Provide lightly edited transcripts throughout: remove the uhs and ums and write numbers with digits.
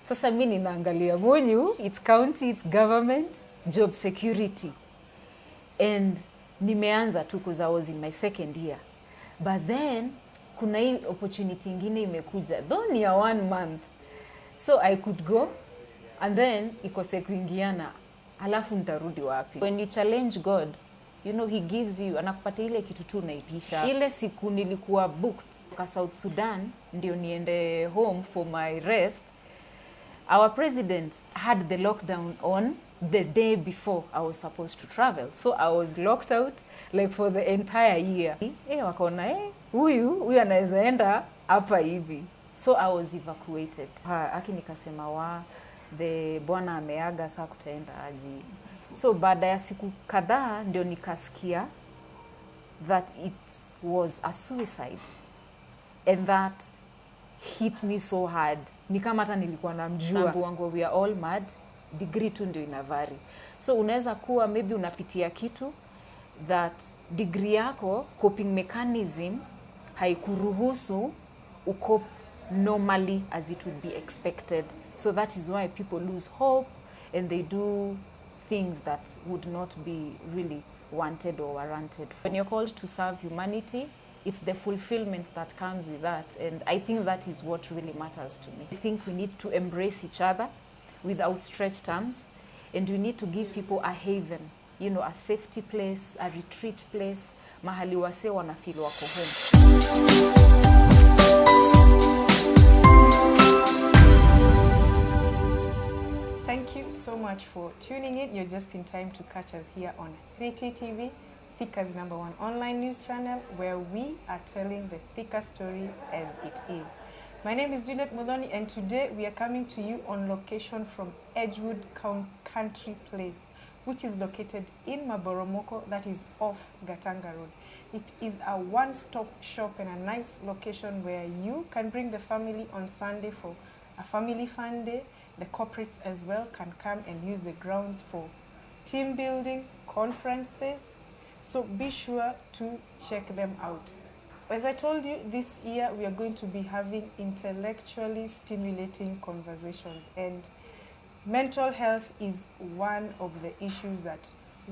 Sasa mimi ninaangalia Munyu, it's county, it's government, job security. And nimeanza tu because I was in my second year. But then kuna hii opportunity ingine imekuja, though ni ya 1 month. So I could go and then ikose kuingiana, halafu nitarudi wapi? When you challenge God, you know, he gives you, anakupatia ile kitu tu unaitisha. Ile siku nilikuwa booked kwa South Sudan ndio niende home for my rest. Our president had the lockdown on the day before I was supposed to travel. So I was locked out like for the entire year. Wakaona huyu anaweza enda hapa hivi. So I was evacuated. Aki nikasema the bwana ameaga, saa kutaenda aji. So baada ya siku kadhaa ndio nikasikia that it was a suicide. And that hit me so hard. Ni kama hata nilikuwa namjua. Wangu we are all mad. Degree tu ndio inavari. So unaweza kuwa maybe unapitia kitu that degree yako coping mechanism haikuruhusu ucope normally as it would be expected. So that is why people lose hope and they do things that would not be really wanted or warranted. When you're called to serve humanity, it's the fulfillment that comes with that. And I think that is what really matters to me. I think we need to embrace each other with outstretched arms, and we need to give people a haven, you know, a safety place, a retreat place, mahali wase wanafeel wako home. Thank you so much for tuning in. You're just in time to catch us here on 3T TV, Thika's #1 online news channel, where we are telling the Thika story as it is. My name is Juliet Mudhoni, and today we are coming to you on location from Edgewood Country Place, which is located in Maboromoko, that is off Gatanga Road. It is a one-stop shop and a nice location where you can bring the family on Sunday for a family fun day. The corporates as well can come and use the grounds for team building, conferences. So be sure to check them out. As I told you, this year we are going to be having intellectually stimulating conversations, and mental health is one of the issues that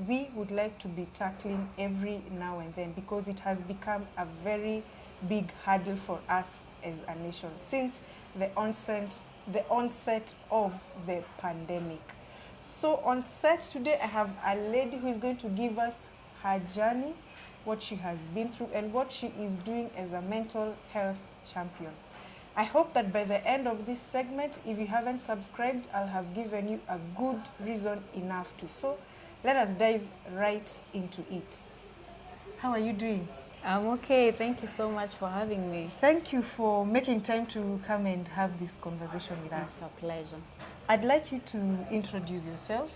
we would like to be tackling every now and then, because it has become a very big hurdle for us as a nation since the onset of the pandemic. So on set today, I have a lady who is going to give us her journey, what she has been through, and what she is doing as a mental health champion. I hope that by the end of this segment, if you haven't subscribed, I'll have given you a good reason enough to. So let us dive right into it. How are you doing? I'm okay. Thank you so much for having me. Thank you for making time to come and have this conversation with us. It's a pleasure. I'd like you to introduce yourself.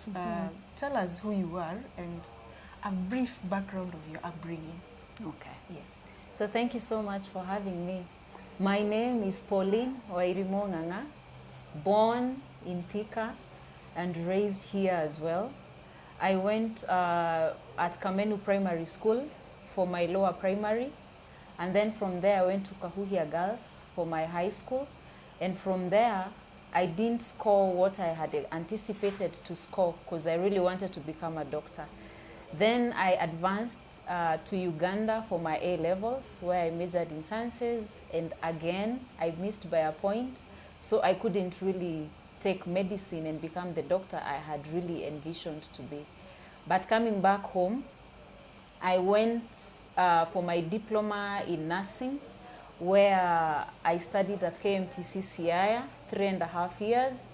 Tell us who you are and a brief background of your upbringing. Okay. Yes. So thank you so much for having me. My name is Pauline Wairimo Nganga, born in Thika and raised here as well. I went at Kamenu Primary School for my lower primary, and then from there I went to Kahuhia Girls for my high school, and from there I didn't score what I had anticipated to score because I really wanted to become a doctor. Then I advanced to Uganda for my A-levels, where I majored in sciences, and again I missed by a point, so I couldn't really take medicine and become the doctor I had really envisioned to be. But coming back home, I went for my diploma in nursing, where I studied at KMTC Siaya 3.5 years,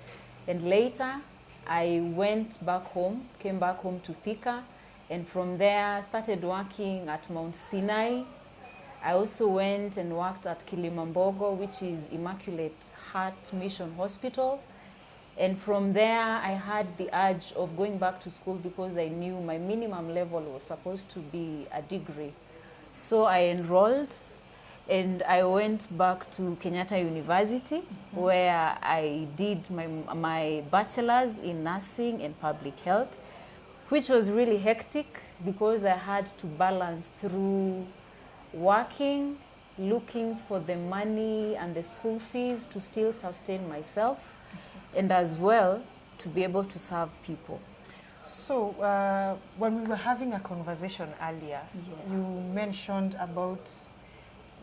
and later I went back home, came back home to Thika, and from there started working at Mount Sinai. I also went and worked at Kilimambogo, which is Immaculate Heart Mission Hospital. And from there, I had the urge of going back to school because I knew my minimum level was supposed to be a degree. So I enrolled and I went back to Kenyatta University, where I did my bachelor's in nursing and public health, which was really hectic because I had to balance through working, looking for the money and the school fees to still sustain myself, and as well to be able to serve people. So, when we were having a conversation earlier, Yes. you mentioned about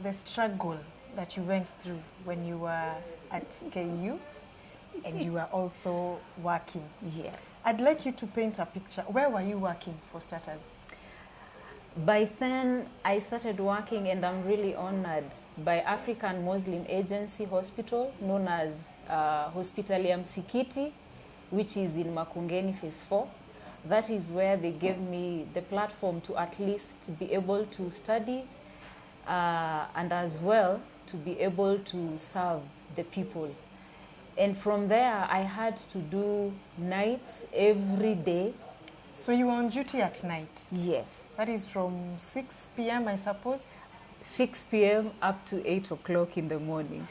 the struggle that you went through when you were at KU and you were also working. Yes. I'd like you to paint a picture. Where were you working, for starters? By then, I started working, and I'm really honored, by African Muslim Agency Hospital, known as Hospitali ya Msikiti, which is in Makongeni Phase 4. That is where they gave me the platform to at least be able to study and as well to be able to serve the people. And from there, I had to do nights every day. So you were on duty at night? Yes. That is from 6 p.m., I suppose? 6 p.m. up to 8 o'clock in the morning.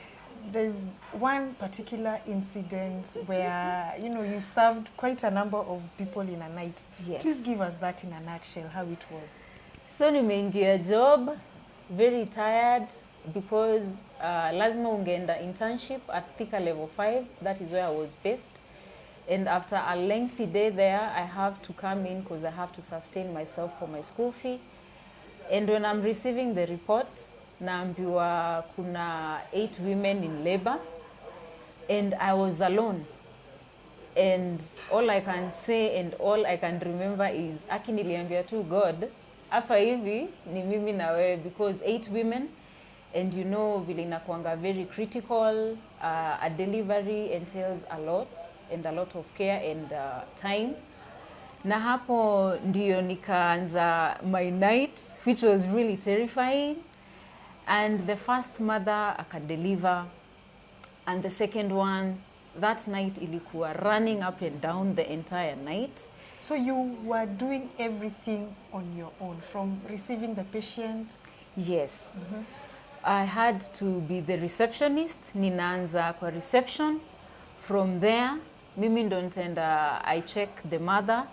There's one particular incident where, you know, you served quite a number of people in a night. Yes. Please give us that in a nutshell, how it was. So nimeingia job, very tired, because lazima ungeenda internship at Thika Level 5. That is where I was based. And after a lengthy day there, I have to come in because I have to sustain myself for my school fee. And when I'm receiving the reports, naambiwa kuna 8 women in labor, and I was alone. And all I can say and all I can remember is, aki niliambia tu God, afa hivi ni mimi na wewe, because 8 women, and you know vile inakuanga very critical. A delivery entails a lot and a lot of care and time. Na hapo ndio nikaanza my night, which was really terrifying. And the first mother akadeliver, and the second one, that night ilikuwa running up and down the entire night. So you were doing everything on your own, from receiving the patient? Yes. I had to be the receptionist. Ninaanza kwa reception. From there, mimi ndo nitaenda, I check the mother.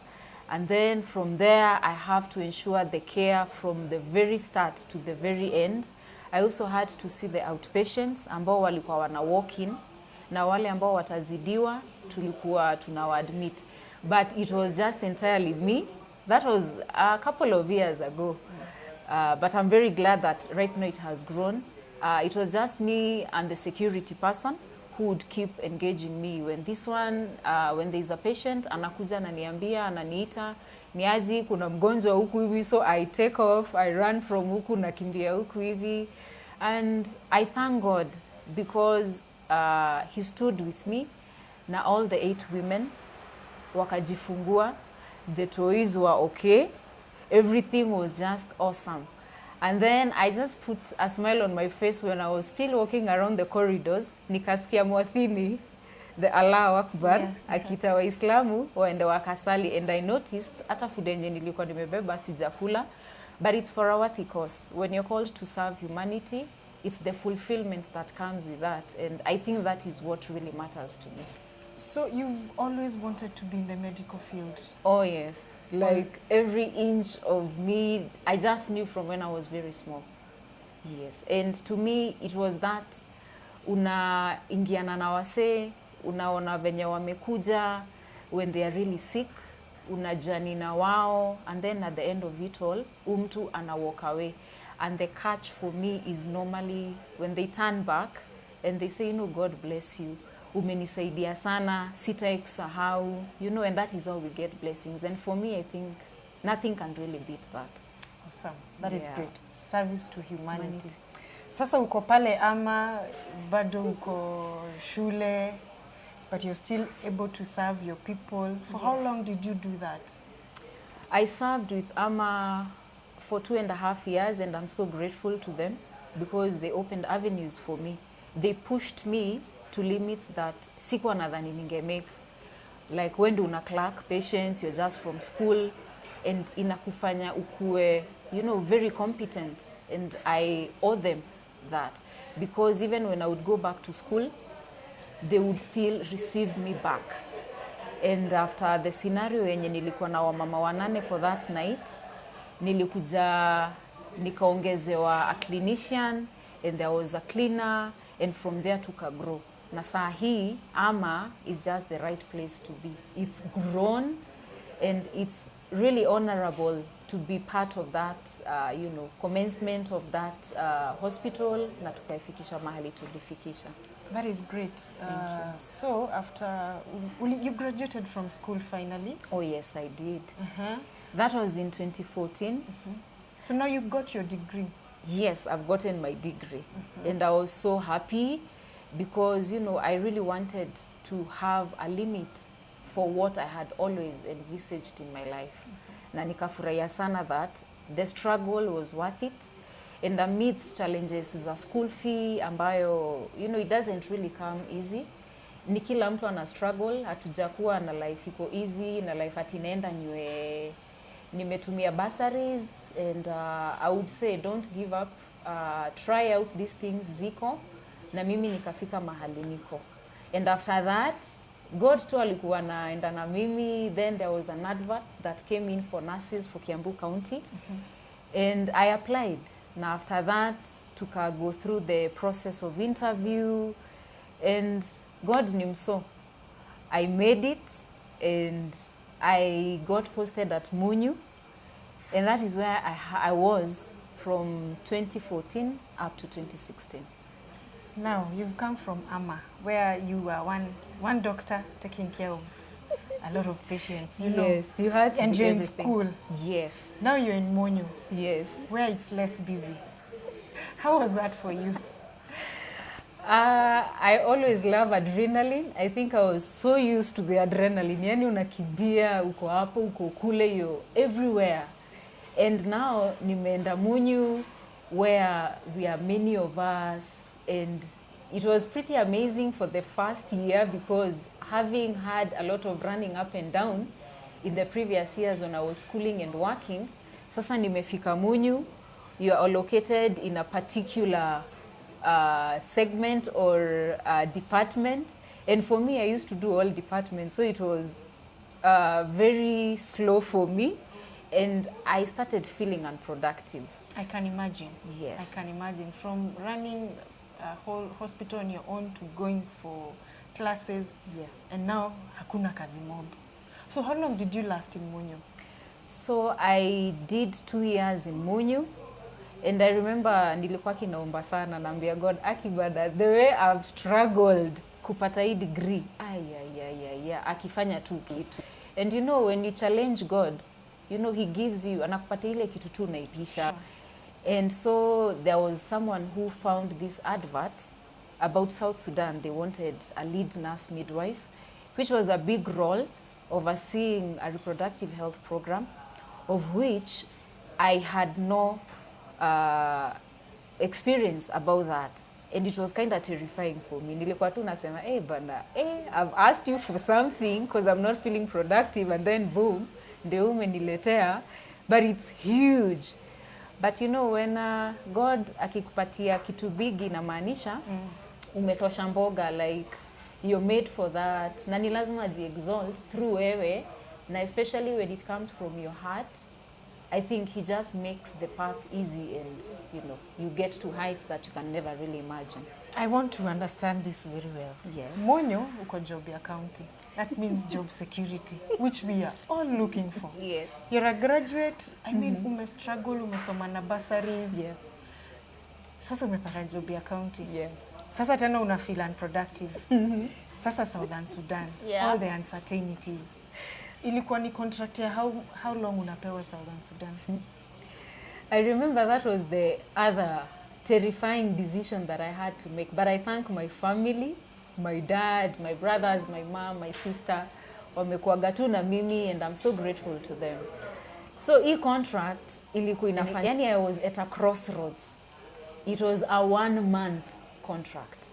And then from there, I have to ensure the care from the very start to the very end. I also had to see the outpatients ambao walikuwa wana walk in, na wale ambao watazidiwa tulikuwa tunawaadmit. But it was just entirely me. That was a couple of years ago. But I'm very glad that right now it has grown. It was just me and the security person who would keep engaging me. When this one, when there's a patient, anakuja ananiambia, ananiita, niaji kuna mgonjwa huku hivi, so I take off, I run from huku nakimbia huku hivi. And I thank God because he stood with me. Na all the 8 women wakajifungua, the toys were okay, everything was just awesome. And then I just put a smile on my face when I was still walking around the corridors. Nikasikia mwathini, the Allahu Akbar, akita Waislamu waende wakasali, and I noticed hata food yenye nilikuwa nimebeba sijakula, but it's for a worthy cause. When you're called to serve humanity, it's the fulfillment that comes with that, and I think that is what really matters to me. So you've always wanted to be in the medical field? Oh yes, like every inch of me, I just knew from when I was very small. Yes, and to me it was that unaingiana na wasee, unaona venye wamekuja when they are really sick, unajani na wao, and then at the end of it all, mtu ana walk away. And the catch for me is normally when they turn back and they say, you know, God bless you. Umenisaidia sana, sitai kusahau, you know, and that is how we get blessings. And for me, I think nothing can really beat that. Awesome. That is Yeah. great. Service to humanity. Sasa uko pale ama bado uko shule, but you're still able to serve your people. For how long did you do that? I served with AMA for 2.5 years, and I'm so grateful to them because they opened avenues for me. They pushed me to limits that sikuwa nadhani ningemake. Like when una clerk patients, you're just from school, and inakufanya ukue, you know, very competent, and I owe them that, because even when I would go back to school, they would still receive me back. And after the scenario yenye nilikuwa na wamama 8 for that night, nilikuja nikaongezewa a clinician, and there was a cleaner, and from there took a grow. na saa hii ama is just the right place to be. It's grown and it's really honorable to be part of that commencement of that hospital na tukaifikisha mahali tulifikisha. That is great. So after you graduated from school finally? Oh yes, I did. That was in 2014. So now you got your degree? Yes, I've gotten my degree. And I was so happy because, I really wanted to have a limit for what I had always envisaged in my life. Na nikafurahia sana that the struggle was worth it. And amidst challenges za school fee ambayo, it doesn't really come easy. Ni kila mtu ana struggle, hatujakuwa na life iko easy, na life atinaenda nywe. Nimetumia bursaries and I would say don't give up, try out these things ziko, na mimi nikafika mahali niko. And after that, God tu alikuwa naenda na mimi. Then there was an advert that came in for nurses for Kiambu County. And I applied. Now after that, go through the process of interview, and God knew so. I made it, and I got posted at Munyu, and that is where I was from 2014 up to 2016. Now, you've come from Ama, where you were one doctor taking care of a lot of patients, Yes, you had to and do you're in everything. school. Yes. Now you're in Monyo, Yes. where it's less busy. How was that for you? I always love adrenaline. I think I was so used to the adrenaline. Yani unakimbia, uko hapo, uko kule, you're everywhere. And now nimeenda Munyu, where we are many of us, and it was pretty amazing for the first year because having had a lot of running up and down in the previous years when I was schooling and working, sasa nimefika Munyu, you are allocated in a particular segment or department, and for me I used to do all departments, so it was very slow for me, and I started feeling unproductive. I can imagine. Yes. I can imagine. From running a whole hospital on your own to going for classes, Yeah. and now hakuna kazi mob. So how long did you last in Munyo? So I did 2 years in Munyu, and I remember nilikuwa kinaomba sana, naambia God, akibada, the way I've struggled kupata hii degree, akifanya tu kitu. And when you challenge God, he gives you, anakupatia ile kitu tu unaitisha. And so there was someone who found this advert about South Sudan. They wanted a lead nurse midwife, which was a big role, overseeing a reproductive health program, of which I had no experience about that. And it was kind of terrifying for me. Nilikuwa tu nasema, bana, I've asked you for something because I'm not feeling productive, and then boom, ndio umeniletea, but it's huge. But when God akikupatia kitu big inamaanisha umetosha mboga, like you're made for that, na ni lazima exalt through wewe, na especially when it comes from your heart. I think he just makes the path easy, and you get to heights that you can never really imagine. I want to understand this very well. Yes. Monyo uko job ya county. That means job security, which we are all looking for. Yes. You're a graduate. I mean, umestruggle, umesoma na bursaries. Yeah. Sasa umepata job ya county. Yeah. Sasa tena una feel unproductive. Sasa Southern Sudan. Yeah. All the uncertainties. Ilikuwa ni contract ya how long unapewa Southern Sudan? I remember that was the other terrifying decision that I had to make. But I thank my family, my dad, my brothers, my mom, my sister. Wamekuwaga tu na mimi, and I'm so grateful to them. So hii contract ilikuwa inafanya, yani I was at a crossroads. It was a 1-month contract.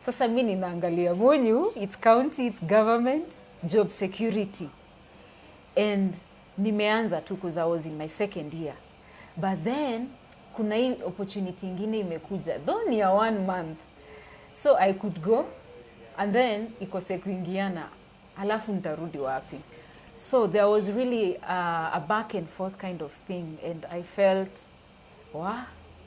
Sasa mimi ninaangalia Munyu, it's county, it's government, job security. And nimeanza tu because I was in my second year. But then kuna hii opportunity ingine imekuja, though ni a 1 month. So I could go, and then ikose kuingiana, halafu nitarudi wapi. So there was really a back and forth kind of thing, and I felt,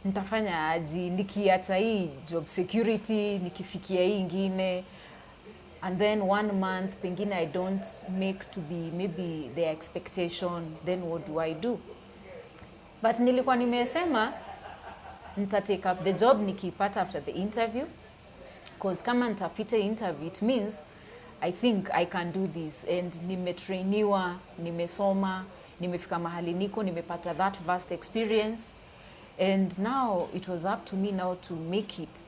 nitafanya aji, nikiacha hii job security, nikifikia hii ingine. and then 1 month pengine I don't make to be maybe their expectation, then what do I do? But nilikuwa nimesema nita take up the job nikipata after the interview, because kama nitapita interview it means I think I can do this, and nimetrainiwa, nimesoma, nimefika mahali niko, nimepata that vast experience, and now it was up to me now to make it.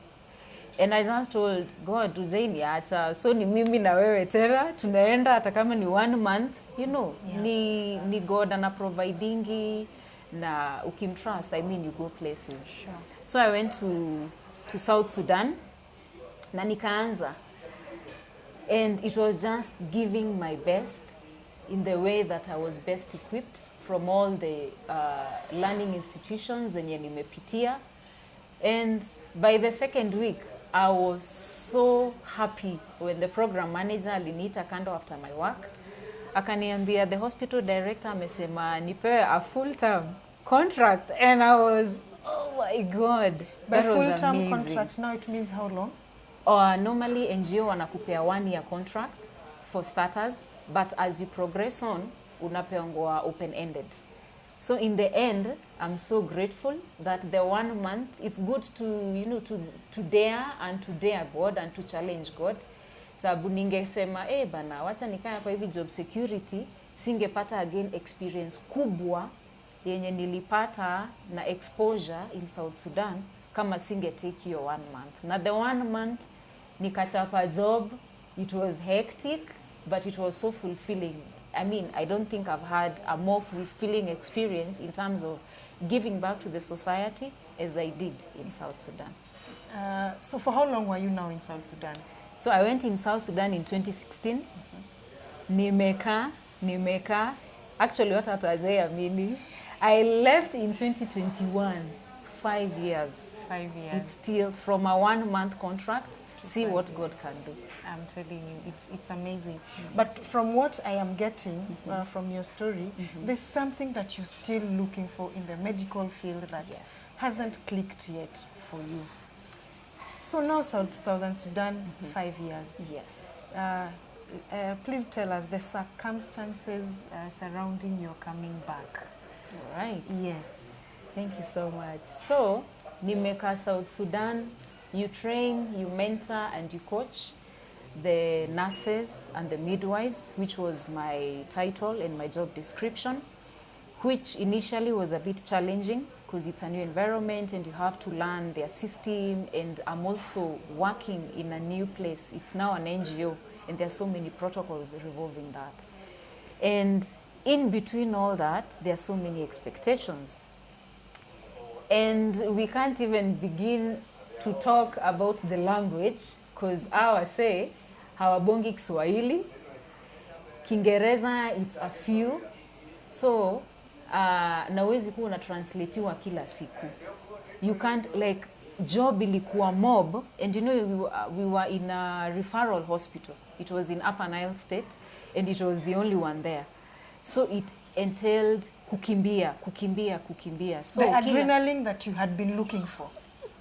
And I just told God, ujeniacha, so ni mimi na wewe tena tunaenda hata kama ni 1 month, you know. Yeah. Ni God ana providingi, na ukimtrust, I mean you go places. Sure. So I went to South Sudan na nikaanza, and it was just giving my best in the way that I was best equipped from all the learning institutions zenye nimepitia. And by the second week I was so happy when the program manager aliniita kando after my work, akaniambia the hospital director amesema nipewe a full-term contract, and I was, oh my God, By that was full-term amazing. contract, now it means how long? Normally NGO wanakupea 1-year contract for starters, but as you progress on unapeangwa open-ended. So in the end, I'm so grateful that the 1 month, it's good to, you know, to dare and to dare God and to challenge God. Sababu ningesema bana wacha nikaya kwa hivi job security, singepata again experience kubwa yenye nilipata na exposure in South Sudan kama singe take hiyo 1 month. Na the 1 month nikachapa job, it was hectic but it was so fulfilling. I mean, I don't think I've had a more fulfilling experience in terms of giving back to the society as I did in South Sudan. So for how long were you now in South Sudan? So I went in South Sudan in 2016. Nimeka. Actually, what hatujaamini, I left in 2021. 5 years. 5 years. It's still from a 1 month contract. See what God can do. I'm telling you, it's amazing. But from what I am getting from your story, there's something that you're still looking for in the medical field that hasn't clicked yet for you. So now Southern Sudan, 5 years. Yes. Please tell us the circumstances surrounding your coming back. All right. Yes. Thank you so much. So, nimeka South Sudan, you train, you mentor, and you coach the nurses and the midwives, which was my title and my job description, which initially was a bit challenging because it's a new environment and you have to learn their system, and I'm also working in a new place. It's now an NGO and there are so many protocols revolving that. And in between all that, there are so many expectations. And we can't even begin to talk about the language because our say, hawabongi Kiswahili, Kiingereza it's a few. So, na huwezi kuwa unatranslatiwa kila siku. You can't, like, job ilikuwa mob, and you know we were in a referral hospital. It was in Upper Nile State, and it was the only one there. So it entailed kukimbia. So the adrenaline that you had been looking for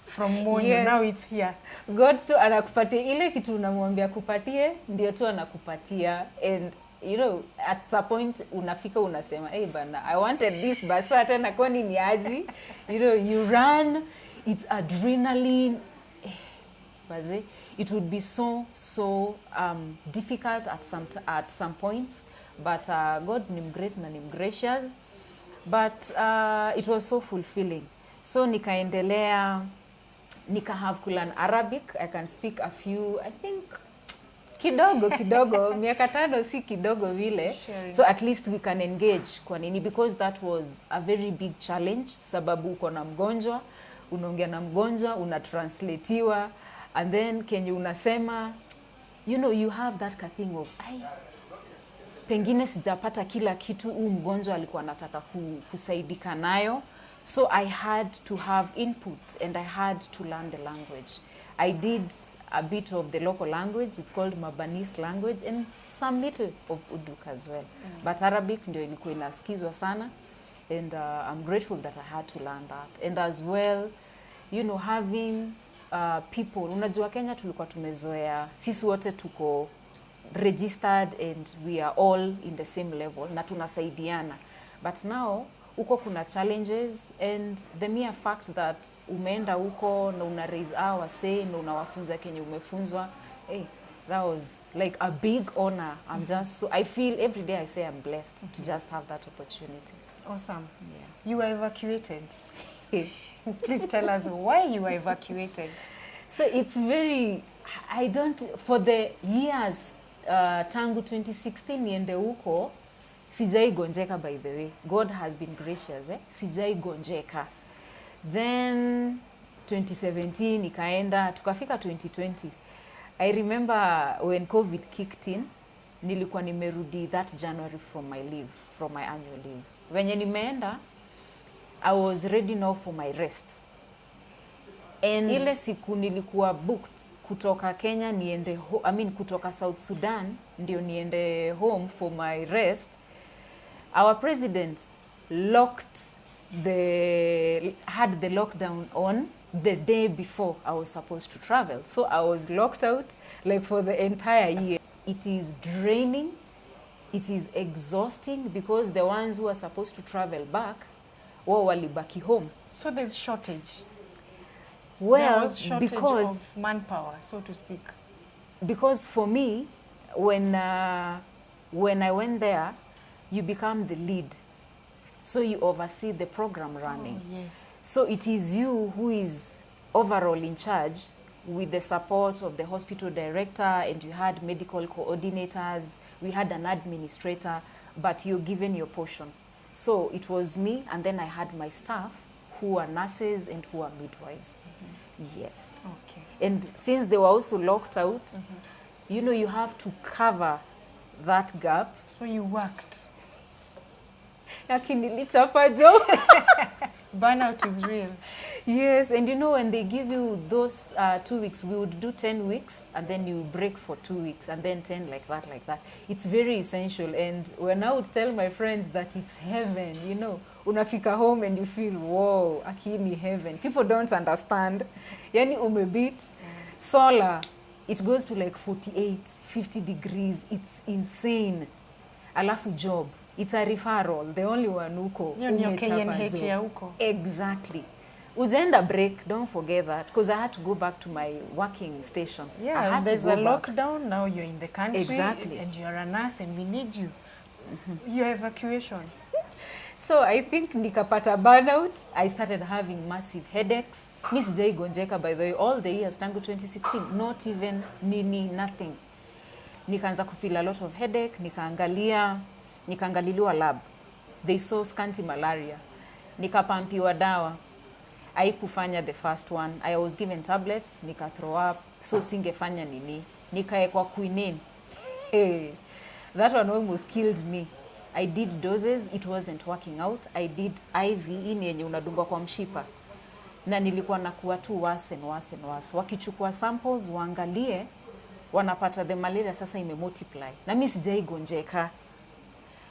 from morning, now it's here. God tu anakupatia ile kitu unamwambia kupatie, ndio tu anakupatia. And you know, at a point unafika unasema, hey bana, I wanted this, but so tena kwani ni aji. You know, you run, it's adrenaline. Baze, it would be so difficult at some points, but God nim great na nim gracious. But it was so fulfilling. So nikaendelea, nika have kulan Arabic. I can speak a few, I think kidogo miaka 5 si kidogo vile. So at least we can engage kwa nini, because that was a very big challenge. Sababu uko na mgonjwa, unaongea na mgonjwa, unatranslatiwa, and then kenye unasema, you know, you have that thing of pengine sijapata kila kitu mgonjwa alikuwa anataka kusaidika nayo. So I had to have input and I had to learn the language. I did a bit of the local language. It's called Mabanese language, and some little of Uduk as well. But Arabic ndio ilikuwa inasikizwa sana, and I'm grateful that I had to learn that. And as well, you know, having people, unajua Kenya tulikuwa tumezoea, sisi wote tuko registered and we are all in the same level na tunasaidiana. But now uko kuna challenges, and the mere fact that umeenda uko na una raise our say na unawafunza kenye umefunzwa, hey, that was like a big honor. I'm just so, I feel every day I say I'm blessed to just have that opportunity. Awesome. Yeah. You were evacuated. Please tell us why you were evacuated. So it's very, I don't, for the years tangu 2016 niende huko, sijai gonjeka, by the way. God has been gracious, sijai gonjeka. Then 2017 ikaenda, tukafika 2020. I remember when COVID kicked in, nilikuwa nimerudi that January from my leave, from my annual leave. Venye nimeenda, I was ready now for my rest. And ile siku nilikuwa booked kutoka Kenya niende kutoka South Sudan ndio niende home for my rest. Our president had the lockdown on the day before I was supposed to travel. So I was locked out like for the entire year. It is draining. It is exhausting because the ones who are supposed to travel back, wao walibaki home. So there's shortage. Well, there was shortage because of manpower, so to speak. Because for me, when I went there, you become the lead. So you oversee the program running. Oh, yes. So it is you who is overall in charge with the support of the hospital director, and you had medical coordinators, we had an administrator, but you're given your portion. So it was me, and then I had my staff who are nurses and who are midwives. Mm-hmm. Yes. Okay. And since they were also locked out, mm-hmm. you know, you have to cover that gap. So you worked. Burnout is real. Yes, and you know, when they give you those 2 weeks, we would do 10 weeks, and then you break for 2 weeks, and then 10, like that. It's very essential. And when I would tell my friends that it's heaven, you know, unafika home and you feel, whoa, akini heaven. People don't understand. Yani umebit, solar, it goes to like 48, 50 degrees. It's insane. Alafu job. It's a referral. The only one uko. Exactly. Uzaenda break, don't forget that. Because I had to go back to my working station. Yeah, there's a lockdown. Now you're in the country. Exactly. And you're a nurse and we need you. Your evacuation. So I think nikapata burnout. I started having massive headaches. Mi sijai gonjeka, by the way, all the years, tangu 2016. Not even nothing. Nikaanza kufeel a lot of headache. Nikaangaliliwa lab. They saw scanty malaria. Nikapampiwa dawa. Haikufanya the first one. I was given tablets, nika throw up. So singefanya nini. Nikaekwa quinine. Hey, that one almost killed me. I did doses, it wasn't working out. I did IV, ini yenye unadungwa kwa mshipa. Na nilikuwa nakuwa tu worse and worse. Wakichukua samples, waangalie, wanapata the malaria sasa imemultiply. Na mi sijai gonjeka.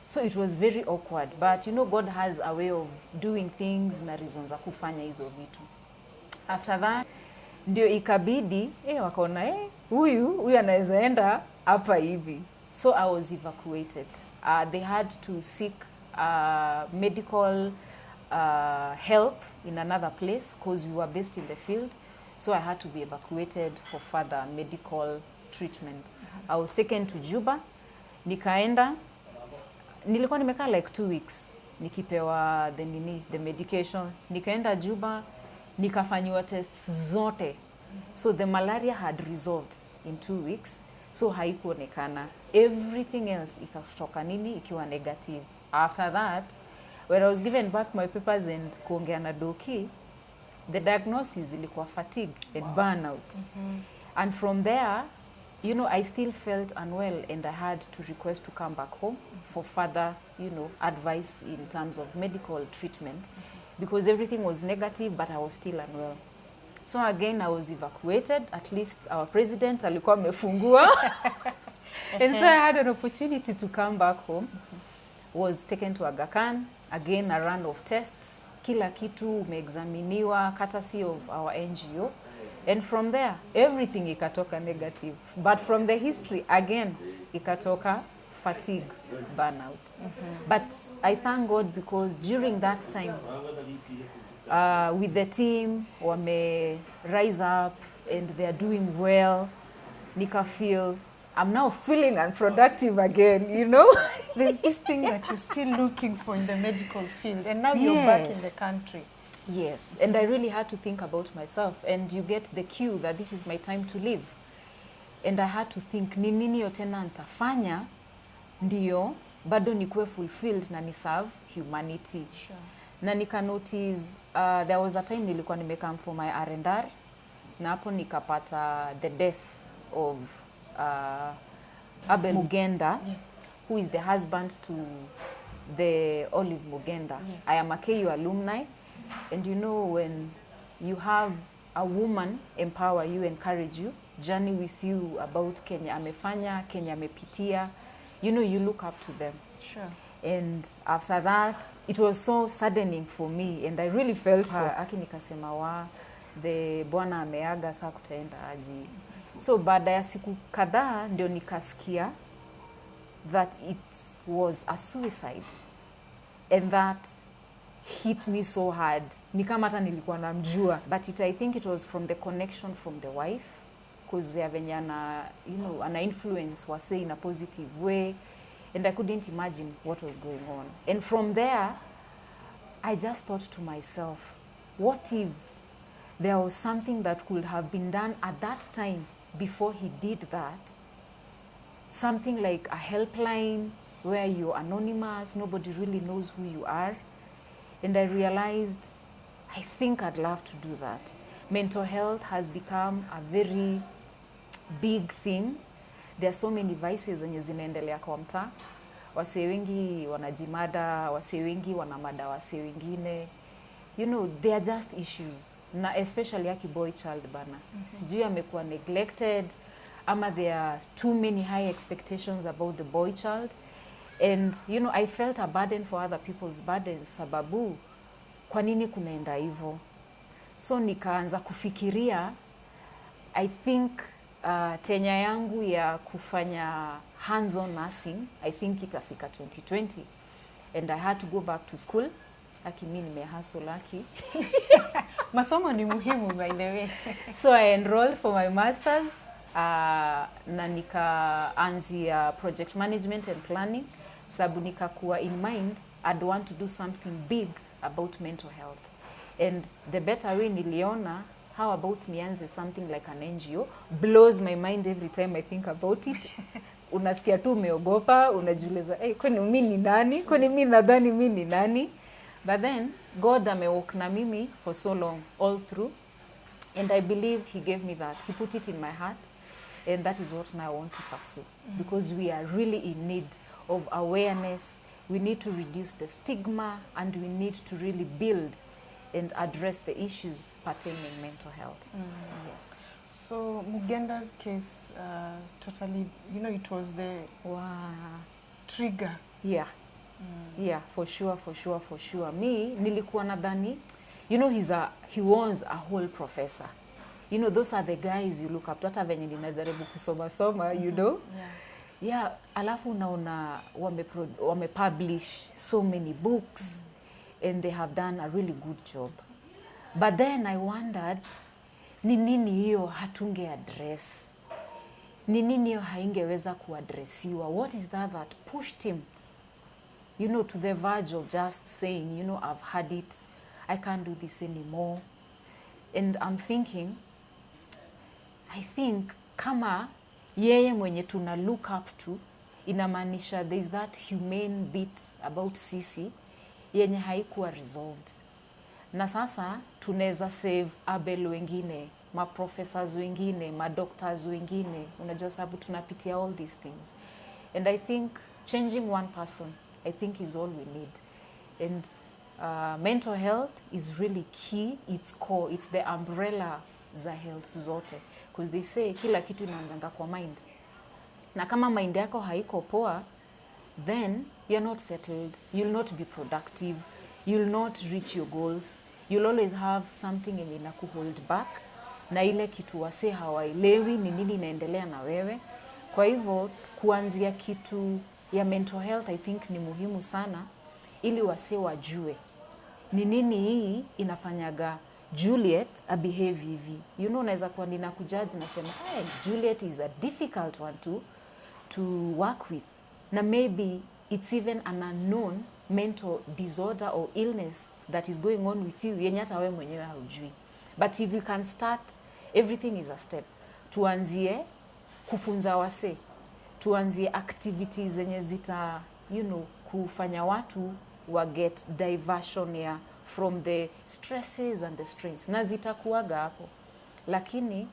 So it was very awkward. But you know, God has a way of doing things na reasons za kufanya hizo vitu. After that, ndio ikabidi, wakaona, huyu anaweza enda hapa hivi. So I was evacuated. They had to seek medical help in another place because we were based in the field. So I had to be evacuated for further medical treatment. I was taken to Juba. Nikaenda. Nilikuwa nimekaa like 2 weeks. Nikipewa the medication. Nikaenda Juba. Nikafanyiwa tests zote. So the malaria had resolved in 2 weeks. So haikuonekana. Everything else ikatoka ikiwa negative. After that, when I was given back my papers and kuongea na doki, the diagnosis ilikuwa fatigue and burnout. And from there, you know, I still felt unwell and I had to request to come back home for further, you know, advice in terms of medical treatment because everything was negative, but I was still unwell. So again, I was evacuated. At least our president alikuwa amefungua. And so I had an opportunity to come back home. Was taken to Aga Khan. Again, a run of tests. Kila kitu umeexaminiwa, courtesy of our NGO. And from there, everything ikatoka negative. But from the history, again, ikatoka fatigue, burnout. But I thank God because during that time with the team wame rise up and they are doing well, nika feel I'm now feeling unproductive again, you know. There's this thing that you're still looking for in the medical field, and now you're back in the country. Yes, and I really had to think about myself, and you get the cue that this is my time to live. And I had to think, ni nini yo tena nitafanya ndio bado nikuwe fulfilled na ni serve humanity. Sure. Na nika notice there was a time nilikuwa nimekam for my R&R na hapo nikapata the death of Abel Mugenda, Yes. who is the husband to the Olive Mugenda. Yes. I am a KU alumni, and you know when you have a woman empower you, encourage you, journey with you about Kenya amefanya, Kenya amepitia, you know, you look up to them. Sure. And after that, it was so saddening for me, and I really felt her. Aki nikasema wa, the bwana ameaga, saa kutaenda aji. So baada ya siku kadhaa ndio nikasikia that it was a suicide, and that hit me so hard. Ni kama hata nilikuwa namjua, but I think it was from the connection from the wife, because ya venye ana, you know, ana influence wase in a positive way, and I couldn't imagine what was going on. And from there, I just thought to myself, what if there was something that could have been done at that time before he did that? Something like a helpline where you're anonymous, nobody really knows who you are. And I realized, I think I'd love to do that. Mental health has become a very big thing. There are so many vices zenye zinaendelea kwa mtaa. Wasee wengi wanajimada, wasee wengi wanamada wasee wengine. You know, they are just issues. Na especially yaki boy child bana. Sijui amekuwa neglected, ama there are too many high expectations about the boy child. And, you know, I felt a burden for other people's burdens sababu kwa nini kunaenda hivyo. So nikaanza kufikiria, I think tenya yangu ya kufanya hands-on nursing, I think itafika 2020. And I had to go back to school. Aki mimi nimehustle laki. Masomo ni muhimu by the way. So I enrolled for my masters na nikaanzia project management and planning. Sababu nikakuwa in mind, I'd want to do something big about mental health. And the better way niliona, how about nianze something like an NGO? Blows my mind every time I think about it. Unasikia tu umeogopa, unajiuliza, hey, kwani mimi ni nani? Kwani mimi nadhani mimi ni nani? But then, God amewalk na mimi for so long, all through. And I believe he gave me that. He put it in my heart. And that is what now I want to pursue. Because we are really in need of awareness. We need to reduce the stigma, and we need to really build and address the issues pertaining mental health. Yes. So Mugenda's case, totally, you know, it was the trigger. Yeah. Yeah, for sure. Me, nilikuwa nadhani, you know, he was a whole professor. You know, those are the guys you look up to. Hata venye ninajaribu kusoma, you know. Yeah, alafu unaona wame-publish so many books, and they have done a really good job. But then I wondered, ni nini hiyo hatunge address? Ni nini hiyo haingeweza kuadresiwa? What is that pushed him, you know, to the verge of just saying, you know, I've had it, I can't do this anymore. And I'm thinking, I think kama yeye mwenye tuna look up to, inamaanisha there is that humane bit about sisi yenye haikuwa resolved. Na sasa tunaweza save Abel wengine, ma-professors wengine, ma-doctors wengine, unajua sababu tunapitia all these things. And I think changing one person, I think is all we need. And mental health is really key, it's core, it's the umbrella za health zote. Because they say kila kitu inaanzanga kwa mind. Na kama mind yako haiko poa, then you're not settled, you'll not be productive, you'll not reach your goals, you'll always have something yenye inakuhold back, na ile kitu wase hawaelewi ni nini inaendelea na wewe. Kwa hivyo kuanzia kitu ya mental health I think ni muhimu sana, ili wase wajue ni nini hii inafanyaga Juliet a behave hivi. You know, unaweza kuwa ninakujudge nasema, hey, Juliet is a difficult one to work with. Na maybe it's even an unknown mental disorder or illness that is going on with you, yenye hata wewe mwenyewe haujui. But if you can start, everything is a step. Tuanzie kufunza wase, tuanzie activities zenye zita, you know, kufanya watu wa get diversion ya from the stresses and the strains, na zitakuaga hapo, lakini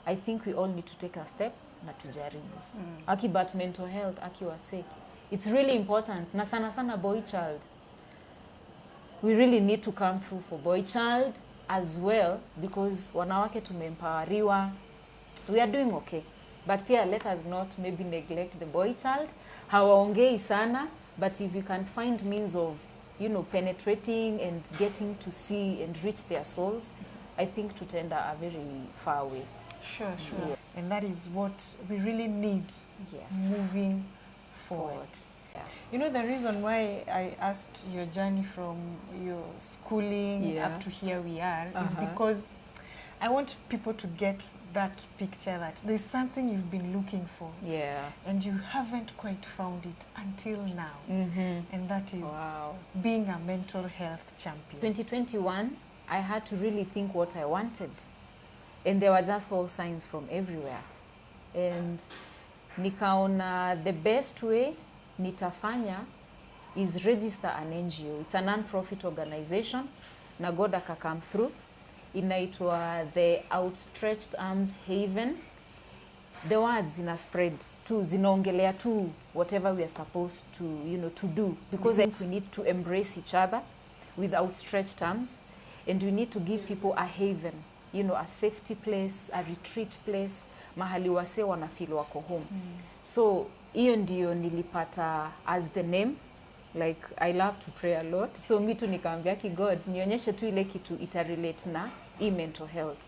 I think we all need to take a step na tujaribu. Aki but mental health, aki wase, it's really important, na sana sana boy child. We really need to come through for boy child as well, because wanawake tumempoweriwa, we are doing okay. But pia let us not maybe neglect the boy child. Hawaongei sana, but if you can find means of, you know, penetrating and getting to see and reach their souls, I think tutaenda a very far way. Sure. Yes. And that is what we really need moving forward. Yeah. You know, the reason why I asked your journey from your schooling up to here we are is because I want people to get that picture that there's something you've been looking for. Yeah. And you haven't quite found it until now. And that is being a mental health champion. 2021, I had to really think what I wanted. And there were just all signs from everywhere. And nikaona the best way nitafanya is register an NGO. It's a non-profit organization. Na God aka come through. Inaitwa the Outstretched Arms Haven. The words zina spread tu, zinaongelea tu whatever we are supposed to, you know, to do, because I think we need to embrace each other with outstretched arms, and we need to give people a haven, you know, a safety place, a retreat place, mahali wase wanafeel wako home. So hiyo ndio nilipata as the name. Like, I love to pray a lot. So mi tu nikaambia ki God, nionyeshe tu ile kitu ita relate na mental health.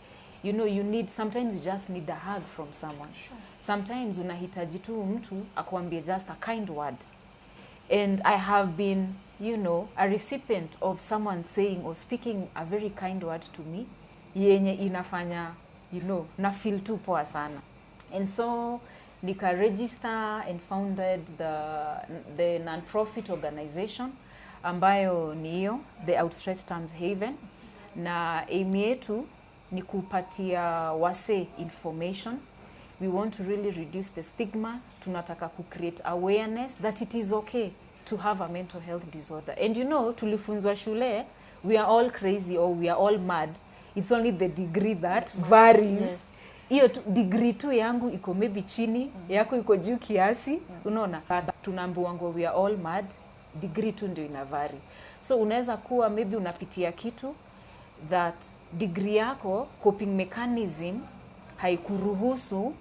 You know, you need, sometimes you just need a hug from someone. Sure. Sometimes unahitaji tu mtu akuambie just a kind word. And I have been, you know, a recipient of someone saying or speaking a very kind word to me, yenye inafanya, you know, na feel tu poa sana. And so nika register and founded the non-profit organization ambayo ni hiyo, the Outstretched Arms Haven, na aim yetu ni kupatia wase information. We want to really reduce the stigma. Tunataka ku create awareness that it is okay to have a mental health disorder. And you know, tulifunzwa shule, we are all crazy or we are all mad. It's only the degree that varies. Yes. Hiyo degree tu yangu iko maybe chini, yako iko juu kiasi, unaona? Tunaambiwa ngo we are all mad, degree tu ndio ina vary. So unaweza kuwa maybe unapitia kitu that degree yako coping mechanism haikuruhusu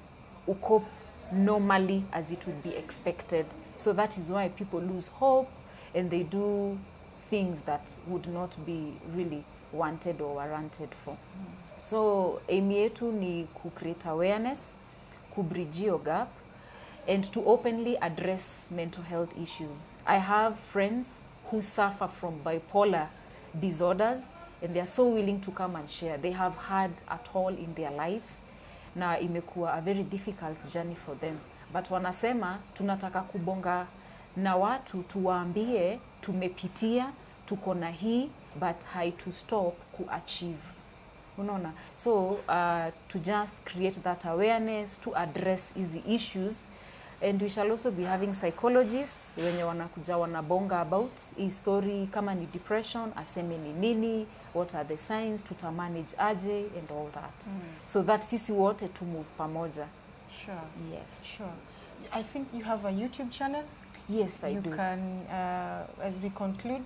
ucope normally as it would be expected. So that is why people lose hope and they do things that would not be really wanted or warranted for. So aim yetu ni ku create awareness, ku bridge your gap, and to openly address mental health issues. I have friends who suffer from bipolar disorders, and they are so willing to come and share. They have had a toll in their lives, na imekuwa a very difficult journey for them. But wanasema tunataka kubonga na watu tuwaambie tumepitia, tuko na hii, but haitu stop kuachieve. Unaona? So to just create that awareness, to address easy issues. And we shall also be having psychologists wenye wanakuja wanabonga about hii story, kama ni depression, aseme ni nini, what are the signs, tutamanage aje, and all that. So that sisi wote to move pamoja. Sure. Yes. Sure. I think you have a YouTube channel. Yes, I do. You can, as we conclude,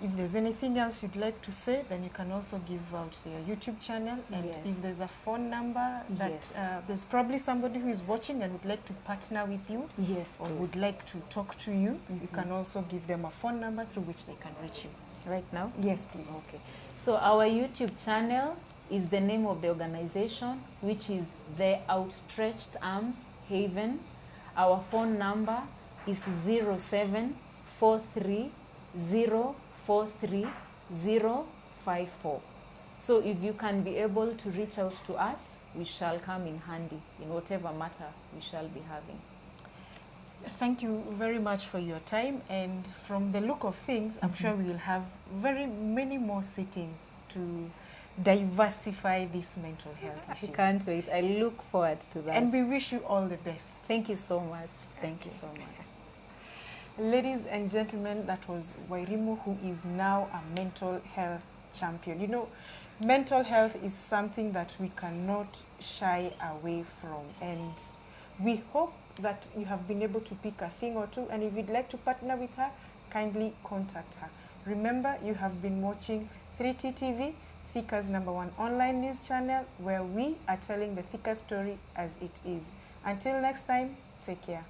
if there's anything else you'd like to say, then you can also give out your YouTube channel. And if there's a phone number that there's probably somebody who is watching and would like to partner with you, or would like to talk to you, you can also give them a phone number through which they can reach you. Right now? Yes, please. Okay. So our YouTube channel is the name of the organization, which is the Outstretched Arms Haven. Our phone number is 0743043054. So if you can be able to reach out to us, we shall come in handy in whatever matter we shall be having. Thank you very much for your time, and from the look of things, I'm sure we will have very many more sittings to diversify this mental health I issue. can't wait. I look forward to that. And we wish you all the best. Thank you so much. Thank you so much. Ladies and gentlemen, that was Wairimu, who is now a mental health champion. You know, mental health is something that we cannot shy away from, and we hope that you have been able to pick a thing or two, and if you'd like to partner with her, kindly contact her. Remember, you have been watching 3T TV, Thika's #1 online news channel, where we are telling the Thika story as it is. Until next time, take care.